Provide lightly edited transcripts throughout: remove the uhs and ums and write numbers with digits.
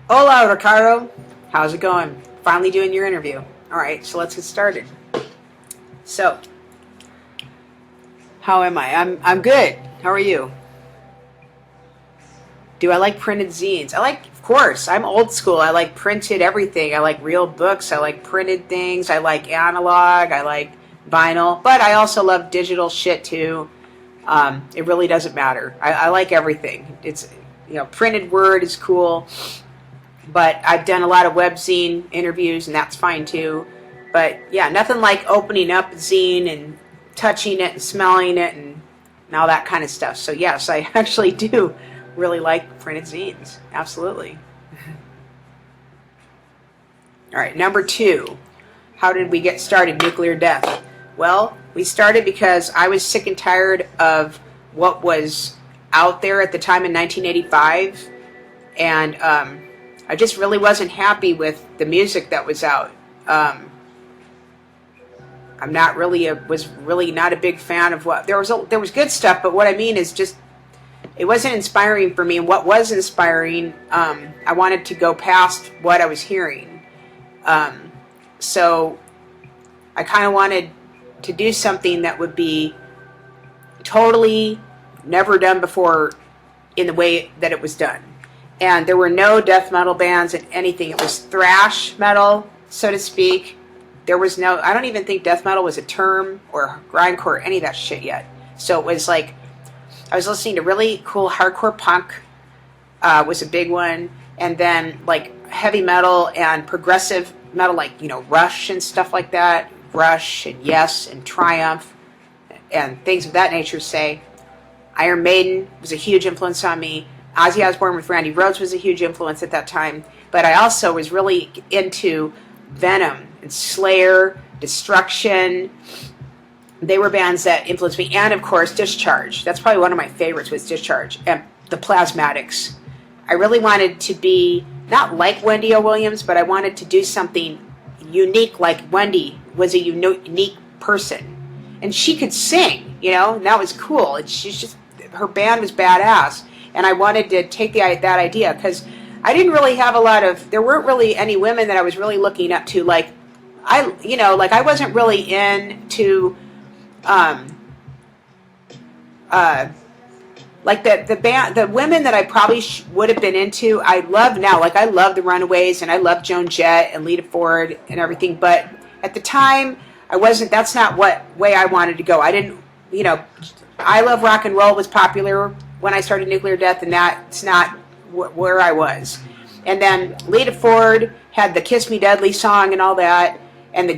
Hola, Rikardo. How's it going? Finally doing your interview. All right, so let's get started. So, how am I? I'm good. How are you? Do I like printed zines? Of course, I'm old school. I like printed everything. I like real books. I like printed things. I like analog. I like vinyl. But I also love digital shit too. It really doesn't matter. I like everything. Printed word is cool. But I've done a lot of web zine interviews, and that's fine too. But yeah, nothing like opening up a zine and touching it and smelling it and all that kind of stuff. So yes, I actually do really like printed zines. Absolutely. All right, number 2. How did we get started? Nuclear death. Well, we started because I was sick and tired of what was out there at the time in 1985, and I just really wasn't happy with the music that was out. Was really not a big fan of what there was good stuff, but what I mean is just it wasn't inspiring for me. And what was inspiring, I wanted to go past what I was hearing. So I kind of wanted to do something that would be totally never done before in the way that it was done. And there were no death metal bands and anything. It was thrash metal, so to speak. There was no, I don't even think death metal was a term, or grindcore, or any of that shit yet. So it was like, I was listening to really cool hardcore punk, was a big one. And then like heavy metal and progressive metal, like, Rush and stuff like that. Rush and Yes and Triumph and things of that nature, say. Iron Maiden was a huge influence on me. Ozzy Osbourne with Randy Rhoads was a huge influence at that time. But I also was really into Venom and Slayer, Destruction. They were bands that influenced me. And, of course, Discharge. That's probably one of my favorites, was Discharge. And the Plasmatics. I really wanted to be, not like Wendy O. Williams, but I wanted to do something unique, like Wendy was a unique person. And she could sing, and that was cool. And her band was badass. And I wanted to take that idea, because I didn't really have there weren't really any women that I was really looking up to. I wasn't really into, the women that I probably would have been into, I love now. Like, I love the Runaways, and I love Joan Jett and Lita Ford and everything. But at the time, that's not what way I wanted to go. I didn't, I Love Rock and Roll was popular when I started Nuclear Death, and that's not where I was. And then Lita Ford had the Kiss Me Deadly song and all that, and the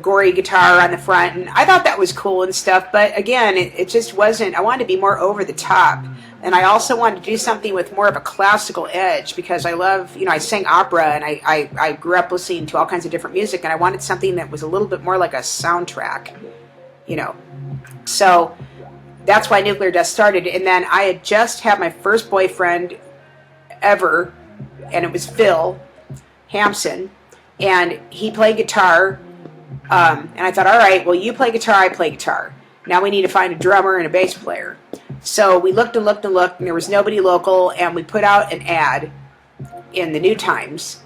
gory guitar on the front, and I thought that was cool and stuff. But again, it just wasn't. I wanted to be more over the top, and I also wanted to do something with more of a classical edge, because I love, I sang opera, and I grew up listening to all kinds of different music, and I wanted something that was a little bit more like a soundtrack, So that's why Nuclear Death started. And then I had just had my first boyfriend ever, and it was Phil Hampson, and he played guitar. And I thought, all right, well, you play guitar, I play guitar. Now we need to find a drummer and a bass player. So we looked and looked and looked, and there was nobody local, and we put out an ad in the New Times,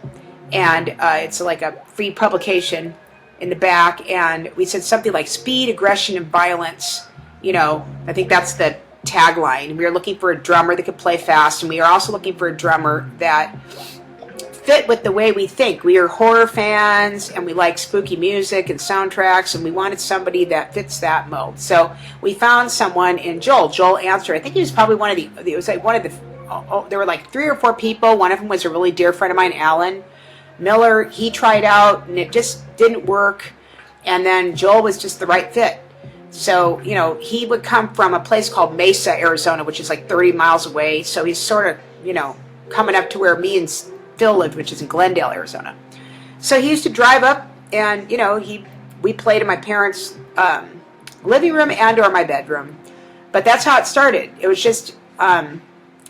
and it's like a free publication in the back, and we said something like speed, aggression, and violence. I think that's the tagline. We were looking for a drummer that could play fast, and we were also looking for a drummer that fit with the way we think. We are horror fans, and we like spooky music and soundtracks, and we wanted somebody that fits that mold. So we found someone in Joel answered. I think he was probably there were like 3 or 4 people. One of them was a really dear friend of mine, Alan Miller. He tried out, and it just didn't work. And then Joel was just the right fit. So, he would come from a place called Mesa, Arizona, which is like 30 miles away. So he's sort of, coming up to where me and Phil lived, which is in Glendale, Arizona. So he used to drive up, and, we played in my parents' living room and or my bedroom. But that's how it started. It was just,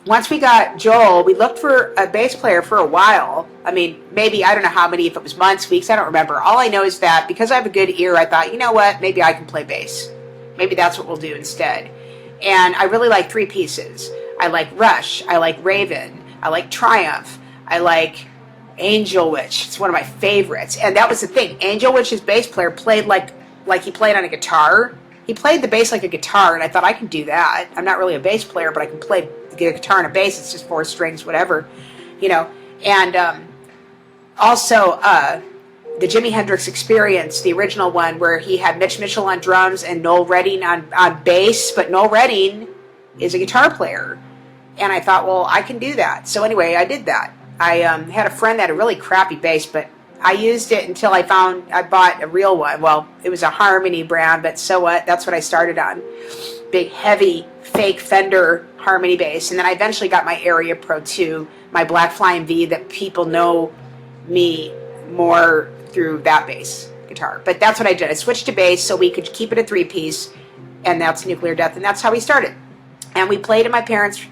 once we got Joel, we looked for a bass player for a while. I mean, maybe, I don't know how many, if it was months, weeks, I don't remember. All I know is that because I have a good ear, I thought, you know what, maybe I can play bass. Maybe that's what we'll do instead. And I really like 3 pieces. I like Rush, I like Raven, I like Triumph, I like Angel Witch. It's one of my favorites. And that was the thing. Angel Witch's bass player played like he played on a guitar. He played the bass like a guitar, and I thought, I can do that. I'm not really a bass player, but I can play the guitar and a bass. It's just 4 strings, whatever, you know. And also the Jimi Hendrix Experience, the original one, where he had Mitch Mitchell on drums and Noel Redding on bass, but Noel Redding is a guitar player. And I thought, well, I can do that. So anyway, I did that. I had a friend that had a really crappy bass, but I used it until I bought a real one. Well, it was a Harmony brand, but so what? That's what I started on. Big, heavy, fake Fender Harmony bass. And then I eventually got my Area Pro 2, my Black Flying V, that people know me more through that bass guitar. But that's what I did. I switched to bass so we could keep it a 3-piece, and that's Nuclear Death, and that's how we started. And we played at my parents'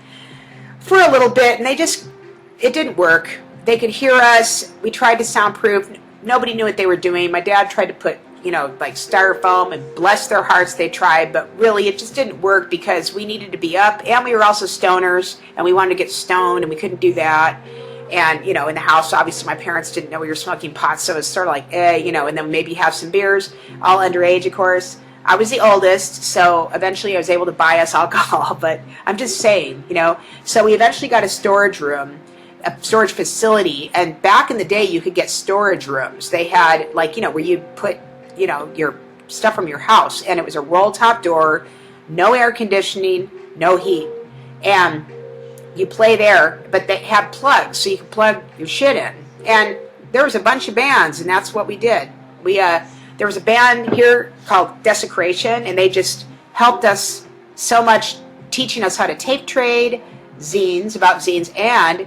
for a little bit, and it didn't work. They could hear us. We tried to soundproof. Nobody knew what they were doing. My dad tried to put, like styrofoam, and bless their hearts they tried, but really it just didn't work because we needed to be up, and we were also stoners, and we wanted to get stoned, and we couldn't do that. And, in the house, obviously my parents didn't know we were smoking pot, so it was sort of like, and then maybe have some beers, all underage, of course. I was the oldest, so eventually I was able to buy us alcohol, but I'm just saying, So we eventually got a storage room, a storage facility, and back in the day you could get storage rooms. They had, where you put, your stuff from your house, and it was a roll-top door, no air conditioning, no heat, and you play there, but they had plugs, so you could plug your shit in. And there was a bunch of bands, and that's what we did. There was a band here called Desecration, and they just helped us so much, teaching us how to tape trade, about zines, and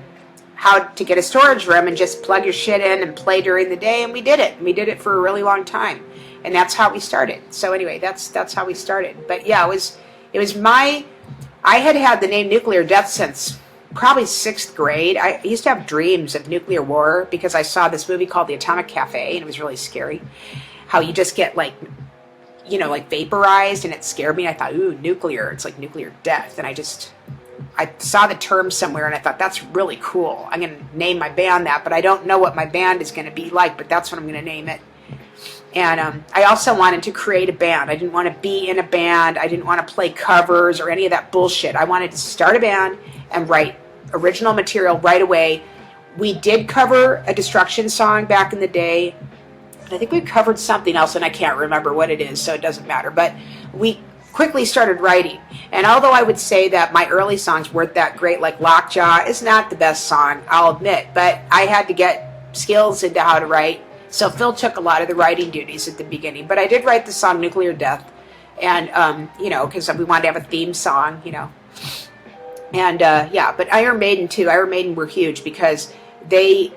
how to get a storage room and just plug your shit in and play during the day, and we did it. We did it for a really long time, and that's how we started. So anyway, that's how we started. But yeah, I had the name Nuclear Death since probably 6th grade. I used to have dreams of nuclear war because I saw this movie called The Atomic Cafe, and it was really scary. How you just get like vaporized, and it scared me. I thought, ooh, nuclear, it's like nuclear death. And I saw the term somewhere, and I thought, that's really cool. I'm going to name my band that, but I don't know what my band is going to be like, but that's what I'm going to name it. And I also wanted to create a band. I didn't want to be in a band. I didn't want to play covers or any of that bullshit. I wanted to start a band and write original material right away. We did cover a Destruction song back in the day. I think we covered something else, and I can't remember what it is, so it doesn't matter. But we quickly started writing. And although I would say that my early songs weren't that great, like Lockjaw is not the best song, I'll admit, but I had to get skills into how to write. So Phil took a lot of the writing duties at the beginning. But I did write the song Nuclear Death, and, because we wanted to have a theme song, And, but Iron Maiden, too. Iron Maiden were huge because they,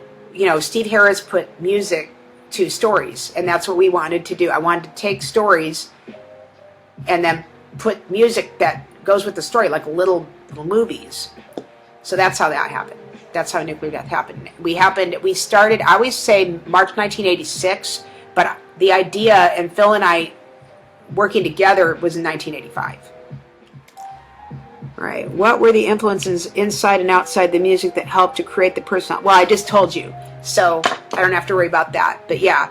Steve Harris put music to stories, and that's what we wanted to do. I wanted to take stories and then put music that goes with the story, like little movies. So that's how that happened. That's how Nuclear Death happened. We started, I always say March 1986, but the idea and Phil and I working together was in 1985. All right, what were the influences inside and outside the music that helped to create the personality? Well, I just told you, so I don't have to worry about that. But yeah,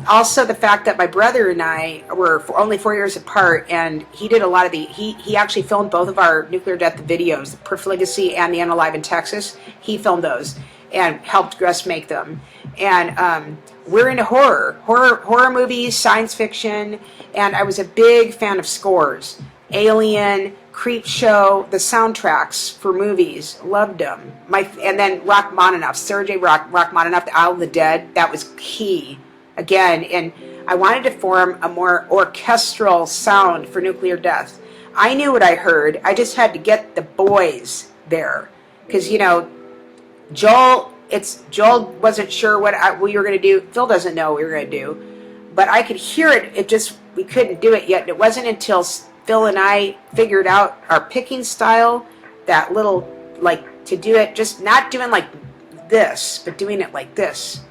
also the fact that my brother and I were only 4 years apart, and he did a lot of he actually filmed both of our Nuclear Death videos, the Profligacy and the Unalive in Texas. He filmed those and helped us make them. And we're into horror movies, science fiction, and I was a big fan of scores. Alien, Creepshow, the soundtracks for movies, loved them. And then Rachmaninoff, Sergei Rachmaninoff, The Isle of the Dead, that was key. Again, and I wanted to form a more orchestral sound for Nuclear Death. I knew what I heard. I just had to get the boys there. Because, Joel wasn't sure what we were going to do. Phil doesn't know what we were going to do. But I could hear it. We couldn't do it yet. And it wasn't until Phil and I figured out our picking style, that little, to do it, just not doing like this, but doing it like this.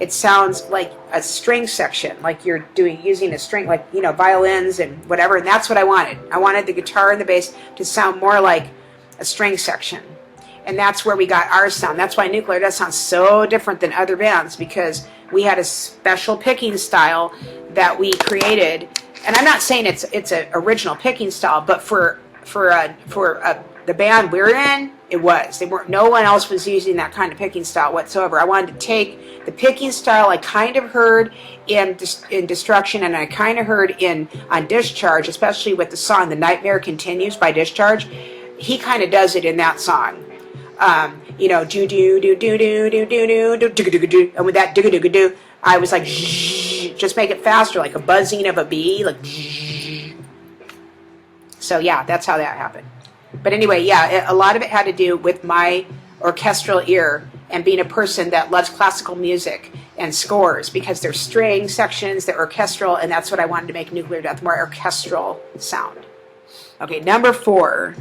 It sounds like a string section, like you're using a string, violins and whatever, and that's what I wanted. I wanted the guitar and the bass to sound more like a string section. And that's where we got our sound. That's why Nuclear does sound so different than other bands, because we had a special picking style that we created. And I'm not saying it's an original picking style, but for the band we're in, it was. No one else was using that kind of picking style whatsoever. I wanted to take the picking style I kind of heard in Destruction, and I kind of heard on Discharge, especially with the song "The Nightmare Continues" by Discharge. He kind of does it in that song. You know, do do do do do do do do do do do, and with that do do do do, I was like, just make it faster, like a buzzing of a bee, like. So yeah, that's how that happened. But anyway, yeah, a lot of it had to do with my orchestral ear and being a person that loves classical music and scores, because there's string sections, they're orchestral, and that's what I wanted to make Nuclear Death, more orchestral sound. Okay, number 4.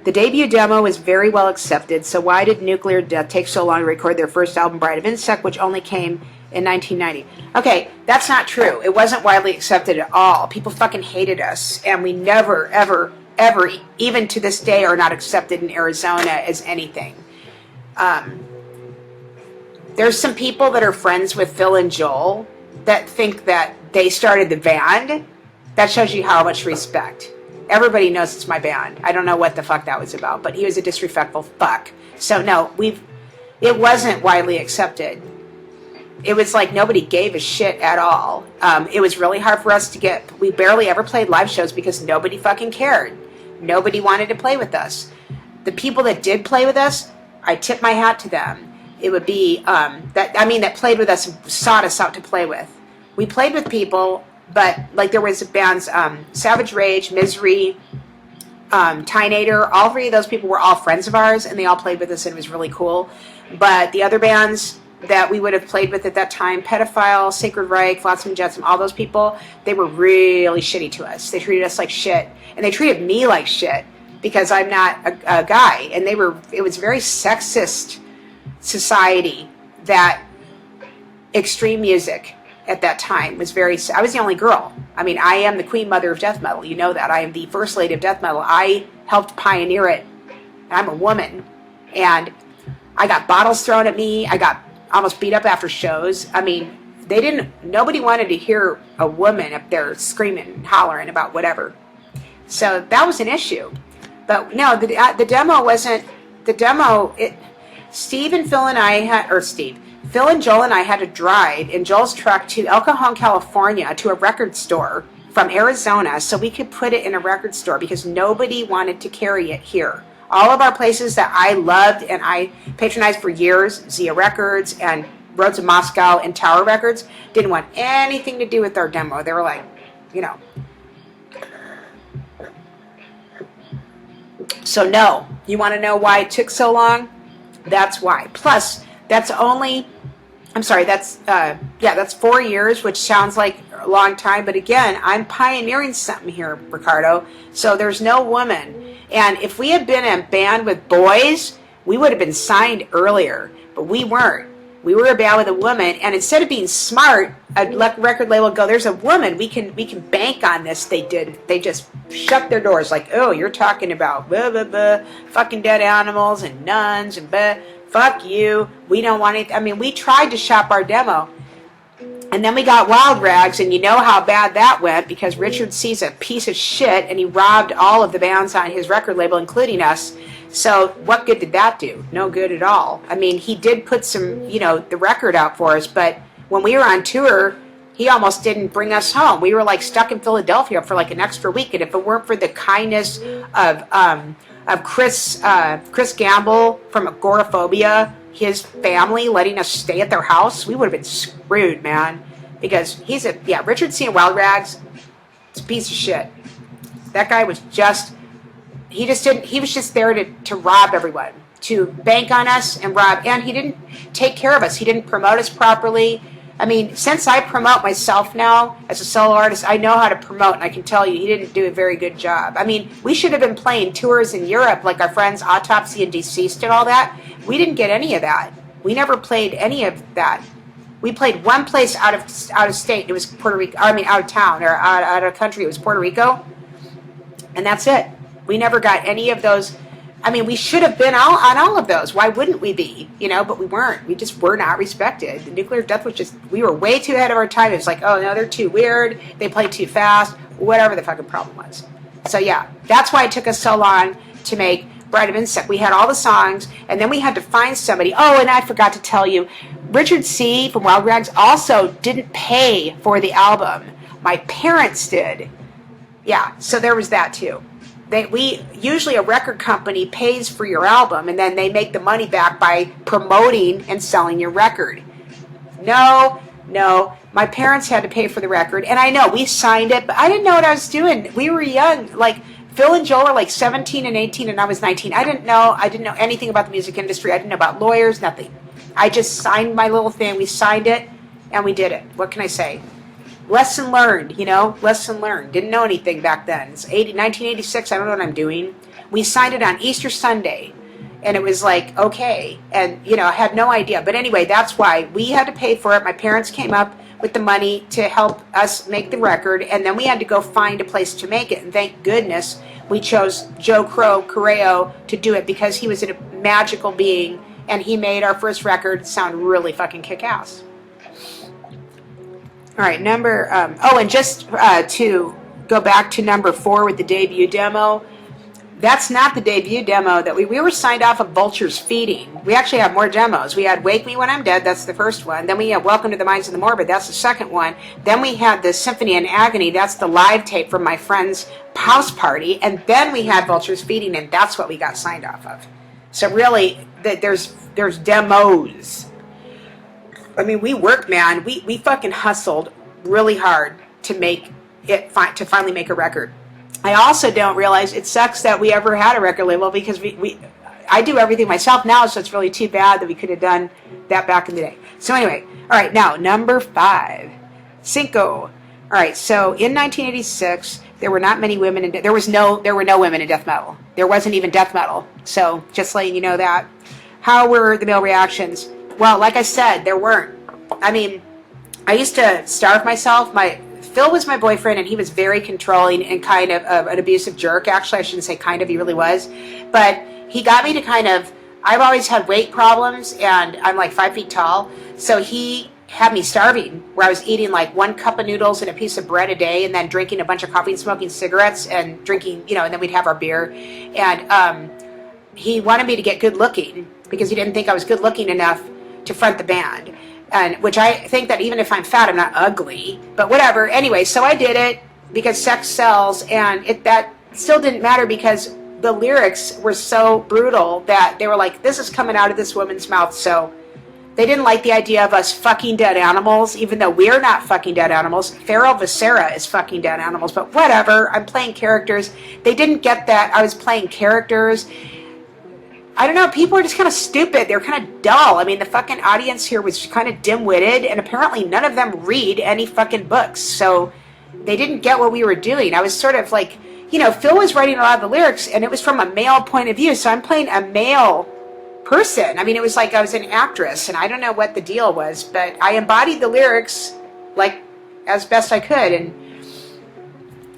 The debut demo was very well accepted, so why did Nuclear Death take so long to record their first album, Bride of Insect, which only came in 1990? Okay, that's not true. It wasn't widely accepted at all. People fucking hated us, and we never, ever, even to this day, are not accepted in Arizona as anything. There's some people that are friends with Phil and Joel that think that they started the band. That shows you how much respect. Everybody knows it's my band. I don't know what the fuck that was about, but he was a disrespectful fuck. So no, it wasn't widely accepted. It was like nobody gave a shit at all. It was really hard for us to get. We barely ever played live shows because nobody fucking cared. Nobody wanted to play with us. The people that did play with us, I tip my hat to them. It would be that played with us and sought us out to play with. We played with people, but like there was bands, Savage Rage, Misery, Tynator. All 3 of those people were all friends of ours, and they all played with us, and it was really cool. But the other bands that we would have played with at that time, Pedophile, Sacred Reich, Flotsam and Jetsam, all those people, they were really shitty to us. They treated us like shit, and they treated me like shit because I'm not a guy. And it was very sexist society. That extreme music at that time was I was the only girl. I mean, I am the queen mother of death metal. You know that. I am the first lady of death metal. I helped pioneer it. I'm a woman, and I got bottles thrown at me. I got almost beat up after shows. I mean, nobody wanted to hear a woman up there screaming and hollering about whatever. So that was an issue. But no, the demo wasn't, Steve and Phil and I had, Phil and Joel and I had to drive in Joel's truck to El Cajon, California, to a record store from Arizona so we could put it in a record store because nobody wanted to carry it here. All of our places that I loved and I patronized for years, Zia Records and Roads of Moscow and Tower Records, didn't want anything to do with our demo. They were like, you know. So no, you want to know why it took so long? That's why. Plus, that's 4 years, which sounds like a long time. But again, I'm pioneering something here, Rikardo. So there's no woman. And if we had been a band with boys, we would have been signed earlier. But we weren't. We were a band with a woman. And instead of being smart, a record label would go, there's a woman. We can bank on this. They did. They just shut their doors like, oh, you're talking about blah, blah, blah, fucking dead animals and nuns and blah. Fuck you. We don't want it. I mean, we tried to shop our demo. And then we got Wild Rags, and you know how bad that went because Richard C's a piece of shit, and he robbed all of the bands on his record label, including us. So what good did that do? No good at all. I mean, he did put some, the record out for us, but when we were on tour, he almost didn't bring us home. We were like stuck in Philadelphia for like an extra week, and if it weren't for the kindness of Chris Gamble from Agoraphobia, his family letting us stay at their house, we would have been screwed, man. Because Richard C. and Wild Rags, it's a piece of shit. That guy was he was just there to rob everyone, to bank on us and rob, and he didn't take care of us. He didn't promote us properly. I mean, since I promote myself now as a solo artist, I know how to promote, and I can tell you he didn't do a very good job. I mean, we should have been playing tours in Europe like our friends Autopsy and Deceased and all that. We didn't get any of that. We never played any of that. We played one place out of state. It was Puerto Rico. I mean, out of town or out of country. It was Puerto Rico, and that's it. We never got any of those I mean, we should have been on all of those. Why wouldn't we be? You know, but we weren't. We just were not respected. The nuclear death was just, we were way too ahead of our time. It was like, oh no, they're too weird. They play too fast. Whatever the fucking problem was. So yeah, that's why it took us so long to make Bride of Insect. We had all the songs, and then we had to find somebody. Oh, and I forgot to tell you, Richard C. from Wild Rags also didn't pay for the album. My parents did. Yeah, so there was that too. We usually, a record company pays for your album, and then they make the money back by promoting and selling your record. No, my parents had to pay for the record, and I know we signed it, but I didn't know what I was doing. We were young. Like Phil and Joel were like 17 and 18, and I was 19. I didn't know anything about the music industry. I didn't know about lawyers, nothing. I just signed my little thing. We signed it, and we did it. What can I say? Lesson learned, you know, lesson learned. Didn't know anything back then. It's 1986, I don't know what I'm doing. We signed it on Easter Sunday, and it was like, okay, and, you know, I had no idea. But anyway, that's why we had to pay for it. My parents came up with the money to help us make the record, and then we had to go find a place to make it, and thank goodness we chose Joe Correo to do it, because he was a magical being, and he made our first record sound really fucking kick-ass. All right, and just to go back to number 4 with the debut demo, that's not the debut demo that we were signed off of Vulture's Feeding. We actually have more demos. We had Wake Me When I'm Dead, that's the first one. Then we had Welcome to the Minds of the Morbid, that's the second one. Then we had the Symphony in Agony, that's the live tape from my friend's house party. And then we had Vulture's Feeding, and that's what we got signed off of. So really, there's demos. I mean, we worked, man. We fucking hustled really hard to make it, to finally make a record. I also don't realize it sucks that we ever had a record label, because I do everything myself now, so it's really too bad that we could have done that back in the day. So anyway, all right, now number 5, Cinco. All right, so in 1986, there were not many women there were no women in death metal. There wasn't even death metal. So just letting you know that. How were the male reactions? Well, like I said, there weren't. I mean, I used to starve myself. Phil was my boyfriend, and he was very controlling and kind of an abusive jerk. Actually, I shouldn't say kind of, he really was. But he got me to I've always had weight problems, and I'm like 5 feet tall. So he had me starving, where I was eating like 1 cup of noodles and a piece of bread a day, and then drinking a bunch of coffee and smoking cigarettes and drinking, you know, and then we'd have our beer. And he wanted me to get good looking, because he didn't think I was good looking enough to front the band, and which I think that even if I'm fat, I'm not ugly, but whatever. Anyway, so I did it because sex sells, and that still didn't matter, because the lyrics were so brutal that they were like, this is coming out of this woman's mouth. So they didn't like the idea of us fucking dead animals, even though we're not fucking dead animals. Feral Viscera is fucking dead animals, but whatever. I'm playing characters. They didn't get that I was playing characters. I don't know, people are just kind of stupid. They're kind of dull. I mean, the fucking audience here was kind of dim-witted, and apparently none of them read any fucking books, so they didn't get what we were doing. I was sort of like, you know, Phil was writing a lot of the lyrics, and it was from a male point of view, so I'm playing a male person. I mean, it was like I was an actress, and I don't know what the deal was, but I embodied the lyrics, like, as best I could, and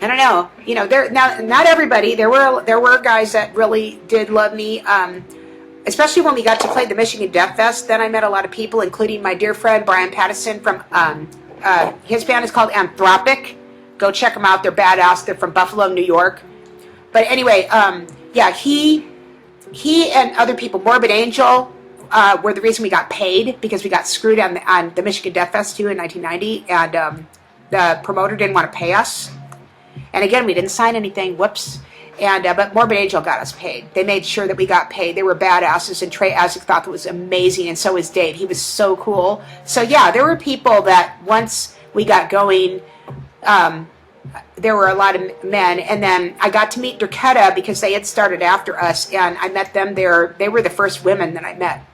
I don't know, you know, not everybody. There were guys that really did love me, especially when we got to play the Michigan Death Fest. Then I met a lot of people, including my dear friend Brian Pattison from his band is called Anthropic. Go check them out. They're badass. They're from Buffalo, New York. But anyway, yeah, he and other people, Morbid Angel, were the reason we got paid, because we got screwed on the Michigan Death Fest too in 1990, and the promoter didn't want to pay us. And again, we didn't sign anything. Whoops. And but Morbid Angel got us paid. They made sure that we got paid. They were badasses, and Trey Isaac thought that was amazing, and so was Dave. He was so cool. So yeah, there were people that once we got going, there were a lot of men, and then I got to meet Derketa, because they had started after us, and I met them there. They were the first women that I met.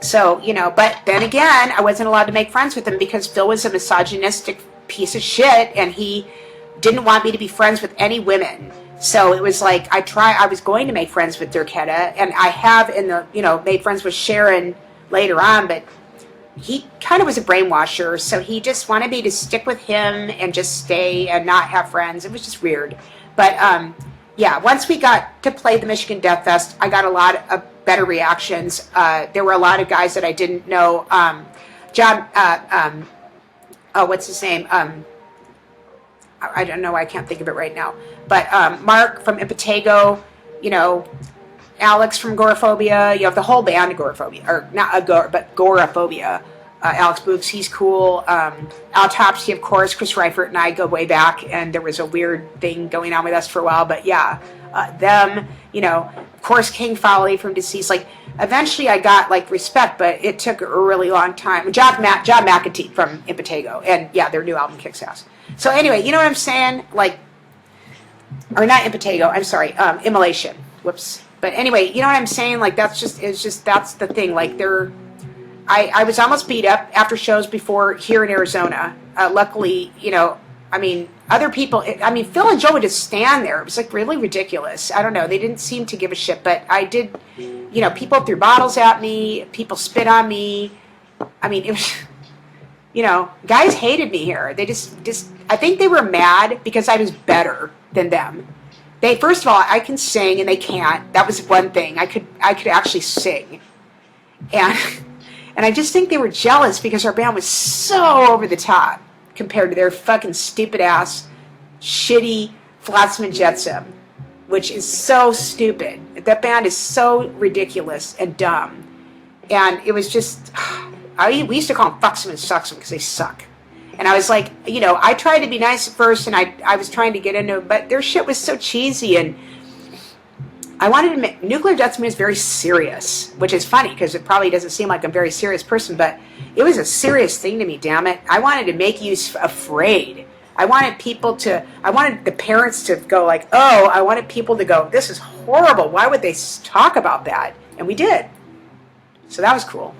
So, you know, but then again, I wasn't allowed to make friends with them, because Phil was a misogynistic piece of shit, and he didn't want me to be friends with any women. So it was like, I was going to make friends with Derketa, and I have made friends with Sharon later on, but he kind of was a brainwasher, so he just wanted me to stick with him and just stay and not have friends. It was just weird. But yeah, once we got to play the Michigan Death Fest, I got a lot of better reactions. There were a lot of guys that I didn't know. John, oh, what's his name? I don't know. I can't think of it right now. But Mark from Impetigo, you know, Alex from Goraphobia. You have the whole band of Goraphobia, or not Agora, but Goraphobia. Alex Books, he's cool. Autopsy, of course. Chris Reifert and I go way back, and there was a weird thing going on with us for a while. But yeah, them, you know, of course, King Folly from Deceased. Like, eventually I got, like, respect, but it took a really long time. John McAtee from Impetigo, and yeah, their new album kicks ass. So anyway, you know what I'm saying? Like, or not Impetigo, I'm sorry, Immolation. Whoops. But anyway, you know what I'm saying? Like, that's the thing. Like, I was almost beat up after shows before here in Arizona. Luckily, you know, I mean, other people, I mean, Phil and Joe would just stand there. It was like really ridiculous. I don't know. They didn't seem to give a shit, but I did, you know, people threw bottles at me. People spit on me. I mean, it was, you know, guys hated me here. They just, I think they were mad because I was better than them. They, first of all, I can sing and they can't. That was one thing. I could actually sing. And I just think they were jealous because our band was so over the top compared to their fucking stupid ass, shitty Flotsam and Jetsam, which is so stupid. That band is so ridiculous and dumb. And it was just, we used to call them Fucksum and Sucksum because they suck. And I was like, you know, I tried to be nice at first and I was trying to get into it, but their shit was so cheesy, and I wanted to make, Nuclear Death to me is very serious, which is funny because it probably doesn't seem like I'm a very serious person, but it was a serious thing to me, damn it. I wanted to make you afraid. I wanted the parents to go like, oh, I wanted people to go, this is horrible. Why would they talk about that? And we did. So that was cool.